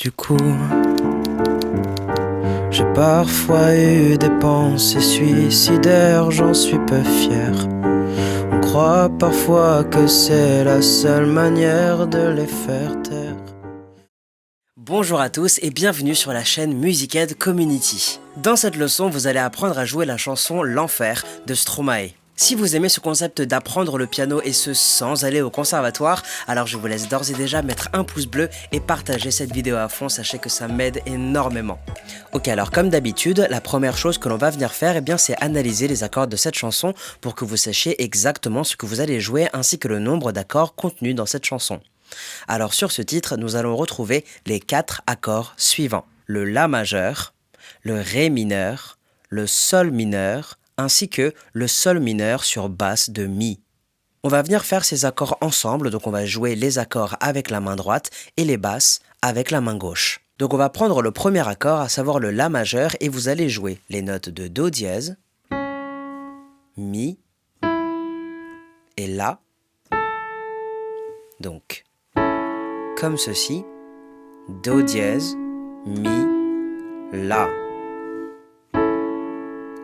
Du coup, j'ai parfois eu des pensées suicidaires, j'en suis peu fier. On croit parfois que c'est la seule manière de les faire taire. Bonjour à tous et bienvenue sur la chaîne Musicaid Community. Dans cette leçon, vous allez apprendre à jouer la chanson L'Enfer de Stromae. Si vous aimez ce concept d'apprendre le piano et ce sans aller au conservatoire, alors je vous laisse d'ores et déjà mettre un pouce bleu et partager cette vidéo à fond, sachez que ça m'aide énormément. Ok, alors comme d'habitude, la première chose que l'on va venir faire, c'est analyser les accords de cette chanson pour que vous sachiez exactement ce que vous allez jouer ainsi que le nombre d'accords contenus dans cette chanson. Alors sur ce titre, nous allons retrouver les 4 accords suivants. Le La majeur, le Ré mineur, le Sol mineur, ainsi que le Sol mineur sur basse de Mi. On va venir faire ces accords ensemble, donc on va jouer les accords avec la main droite et les basses avec la main gauche. Donc on va prendre le premier accord, à savoir le La majeur, et vous allez jouer les notes de Do dièse, Mi et La. Donc, comme ceci, Do dièse, Mi, La.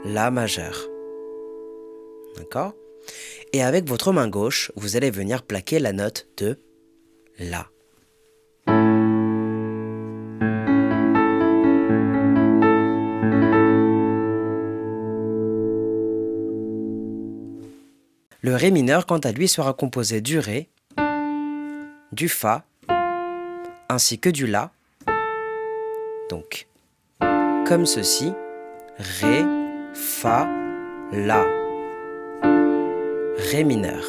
La majeur. D'accord ? Et avec votre main gauche, vous allez venir plaquer la note de La. Le Ré mineur, quant à lui, sera composé du Ré, du Fa, ainsi que du La. Donc, comme ceci, Ré, Fa, La. Ré mineur.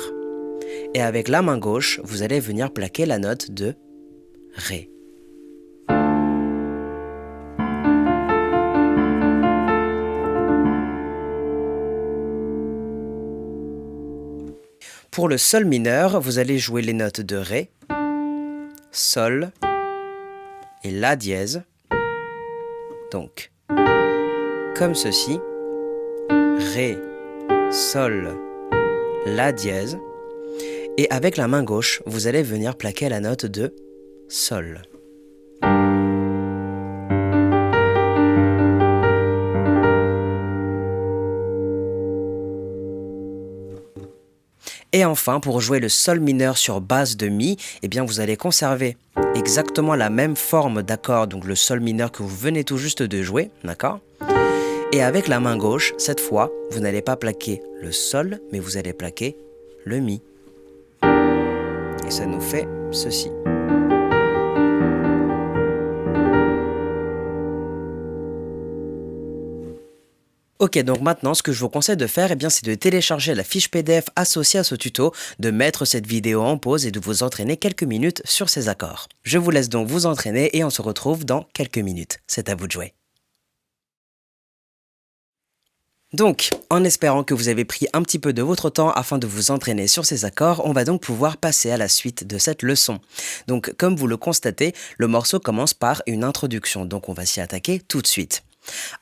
Et avec la main gauche, vous allez venir plaquer la note de Ré. Pour le Sol mineur, vous allez jouer les notes de Ré, Sol et La dièse. Donc, comme ceci, Ré, Sol, La dièse. Et avec la main gauche, vous allez venir plaquer la note de Sol. Et enfin, pour jouer le Sol mineur sur basse de Mi, vous allez conserver exactement la même forme d'accord, donc le Sol mineur que vous venez tout juste de jouer, d'accord ? Et avec la main gauche, cette fois, vous n'allez pas plaquer le Sol, mais vous allez plaquer le Mi. Et ça nous fait ceci. Ok, donc maintenant, ce que je vous conseille de faire, c'est de télécharger la fiche PDF associée à ce tuto, de mettre cette vidéo en pause et de vous entraîner quelques minutes sur ces accords. Je vous laisse donc vous entraîner et on se retrouve dans quelques minutes. C'est à vous de jouer. Donc, en espérant que vous avez pris un petit peu de votre temps afin de vous entraîner sur ces accords, on va donc pouvoir passer à la suite de cette leçon. Donc, comme vous le constatez, le morceau commence par une introduction, donc on va s'y attaquer tout de suite.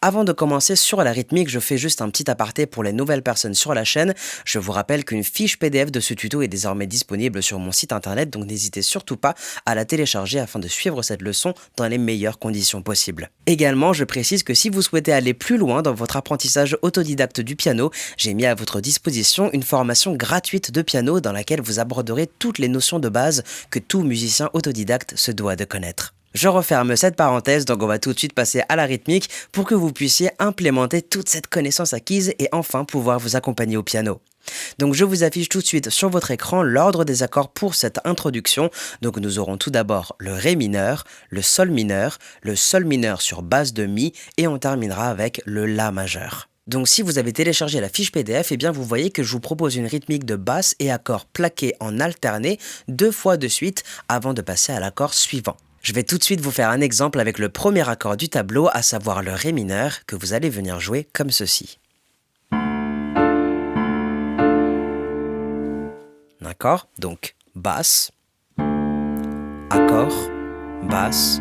Avant de commencer sur la rythmique, je fais juste un petit aparté pour les nouvelles personnes sur la chaîne. Je vous rappelle qu'une fiche PDF de ce tuto est désormais disponible sur mon site internet, donc n'hésitez surtout pas à la télécharger afin de suivre cette leçon dans les meilleures conditions possibles. Également, je précise que si vous souhaitez aller plus loin dans votre apprentissage autodidacte du piano, j'ai mis à votre disposition une formation gratuite de piano dans laquelle vous aborderez toutes les notions de base que tout musicien autodidacte se doit de connaître. Je referme cette parenthèse, donc on va tout de suite passer à la rythmique pour que vous puissiez implémenter toute cette connaissance acquise et enfin pouvoir vous accompagner au piano. Donc je vous affiche tout de suite sur votre écran l'ordre des accords pour cette introduction. Donc nous aurons tout d'abord le Ré mineur, le Sol mineur sur basse de Mi et on terminera avec le La majeur. Donc si vous avez téléchargé la fiche PDF, vous voyez que je vous propose une rythmique de basse et accords plaqués en alterné 2 fois de suite avant de passer à l'accord suivant. Je vais tout de suite vous faire un exemple avec le premier accord du tableau, à savoir le Ré mineur, que vous allez venir jouer comme ceci. D'accord ? Donc, basse, accord, basse,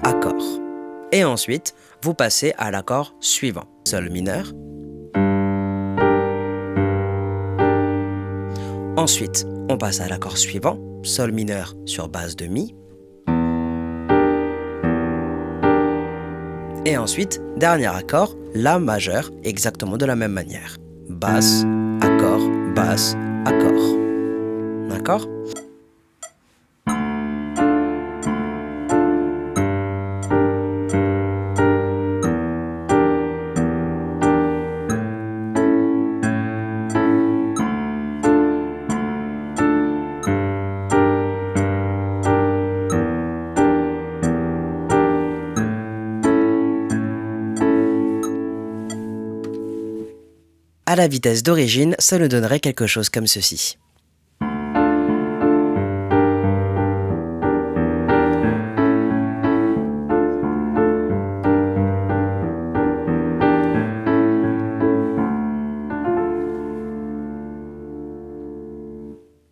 accord. Et ensuite, vous passez à l'accord suivant. Sol mineur. Ensuite, on passe à l'accord suivant. Sol mineur sur basse de Mi. Et ensuite, dernier accord, La majeur, exactement de la même manière. Basse, accord, accord. D'accord ? À la vitesse d'origine, ça nous donnerait quelque chose comme ceci.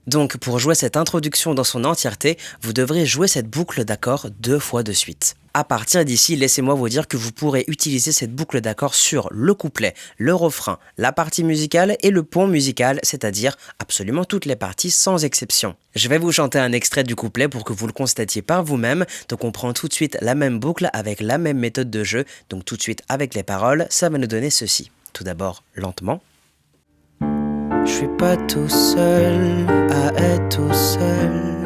Donc, pour jouer cette introduction dans son entièreté, vous devrez jouer cette boucle d'accords 2 fois de suite. À partir d'ici, laissez-moi vous dire que vous pourrez utiliser cette boucle d'accords sur le couplet, le refrain, la partie musicale et le pont musical, c'est-à-dire absolument toutes les parties sans exception. Je vais vous chanter un extrait du couplet pour que vous le constatiez par vous-même. Donc on prend tout de suite la même boucle avec la même méthode de jeu, donc tout de suite avec les paroles, ça va nous donner ceci. Tout d'abord, lentement. Je suis pas tout seul à être tout seul.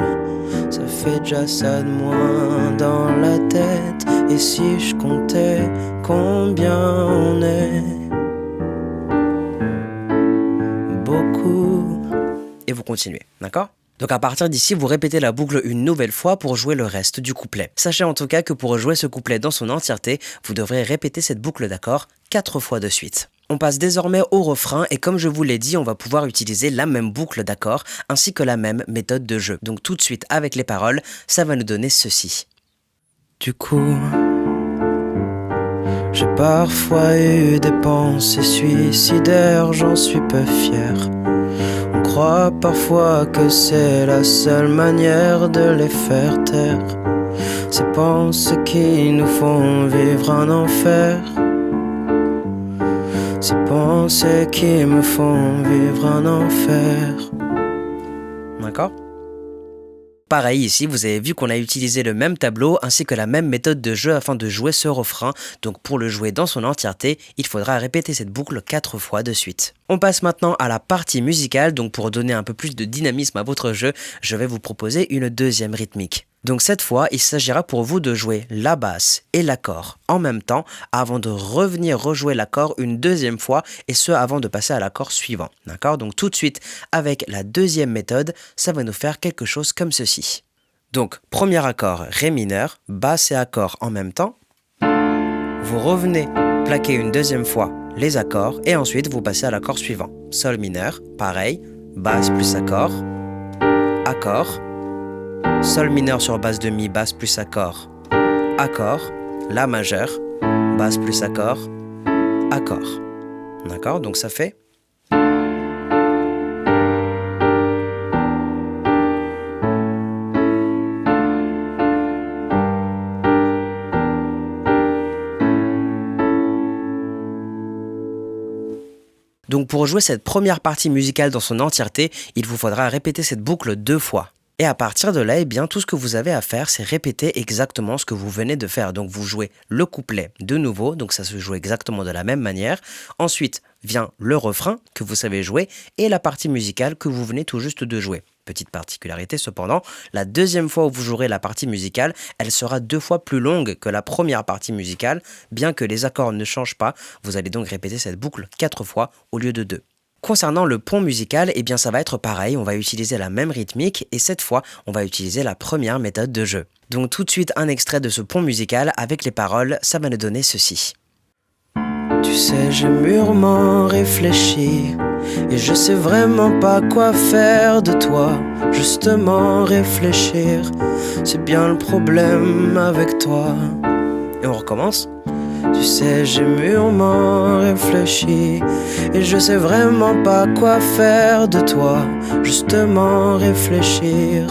Ça fait déjà ça de moins dans la tête. Et si je comptais combien on est? Beaucoup. Et vous continuez, d'accord ? Donc à partir d'ici, vous répétez la boucle une nouvelle fois pour jouer le reste du couplet. Sachez en tout cas que pour jouer ce couplet dans son entièreté, vous devrez répéter cette boucle d'accords 4 fois de suite. On passe désormais au refrain et comme je vous l'ai dit, on va pouvoir utiliser la même boucle d'accords ainsi que la même méthode de jeu. Donc tout de suite avec les paroles, ça va nous donner ceci. Du coup, j'ai parfois eu des pensées suicidaires, j'en suis peu fier. On croit parfois que c'est la seule manière de les faire taire. Ces pensées qui nous font vivre un enfer. Ces pensées qui me font vivre un enfer. D'accord ? Pareil ici, vous avez vu qu'on a utilisé le même tableau ainsi que la même méthode de jeu afin de jouer ce refrain. Donc pour le jouer dans son entièreté, il faudra répéter cette boucle 4 fois de suite. On passe maintenant à la partie musicale. Donc pour donner un peu plus de dynamisme à votre jeu, je vais vous proposer une deuxième rythmique. Donc cette fois, il s'agira pour vous de jouer la basse et l'accord en même temps avant de revenir rejouer l'accord une deuxième fois et ce avant de passer à l'accord suivant. D'accord ? Donc tout de suite avec la deuxième méthode, ça va nous faire quelque chose comme ceci. Donc premier accord Ré mineur, basse et accord en même temps. Vous revenez plaquer une deuxième fois les accords et ensuite vous passez à l'accord suivant. Sol mineur, pareil, basse plus accord, accord. Sol mineur sur basse de mi, basse plus accord, accord, La majeur, basse plus accord, accord. D'accord ? Donc ça fait. Donc pour jouer cette première partie musicale dans son entièreté, il vous faudra répéter cette boucle 2 fois. Et à partir de là, eh bien, tout ce que vous avez à faire, c'est répéter exactement ce que vous venez de faire. Donc vous jouez le couplet de nouveau, donc ça se joue exactement de la même manière. Ensuite vient le refrain que vous savez jouer et la partie musicale que vous venez tout juste de jouer. Petite particularité cependant, la deuxième fois où vous jouerez la partie musicale, elle sera 2 fois plus longue que la première partie musicale. Bien que les accords ne changent pas, vous allez donc répéter cette boucle 4 fois au lieu de 2. Concernant le pont musical, eh bien ça va être pareil, on va utiliser la même rythmique et cette fois, on va utiliser la première méthode de jeu. Donc tout de suite un extrait de ce pont musical avec les paroles, ça va nous donner ceci. Tu sais, j'ai mûrement réfléchi et je sais vraiment pas quoi faire de toi. Justement réfléchir, c'est bien le problème avec toi. Et on recommence. Tu sais, j'ai mûrement réfléchi et je sais vraiment pas quoi faire de toi. Justement réfléchir,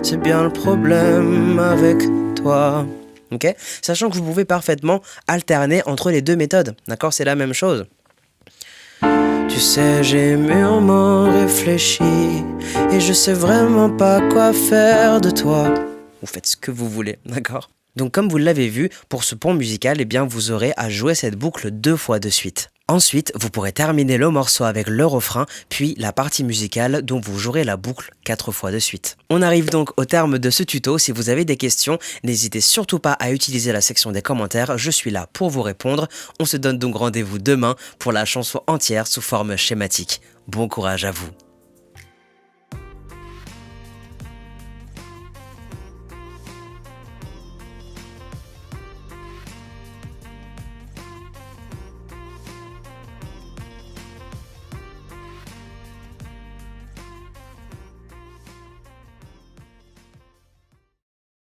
c'est bien le problème avec toi. Ok ? Sachant que vous pouvez parfaitement alterner entre les deux méthodes. D'accord ? C'est la même chose. Tu sais, j'ai mûrement réfléchi et je sais vraiment pas quoi faire de toi. Vous faites ce que vous voulez, d'accord ? Donc comme vous l'avez vu, pour ce pont musical, eh bien vous aurez à jouer cette boucle 2 fois de suite. Ensuite, vous pourrez terminer le morceau avec le refrain, puis la partie musicale dont vous jouerez la boucle 4 fois de suite. On arrive donc au terme de ce tuto. Si vous avez des questions, n'hésitez surtout pas à utiliser la section des commentaires, je suis là pour vous répondre. On se donne donc rendez-vous demain pour la chanson entière sous forme schématique. Bon courage à vous.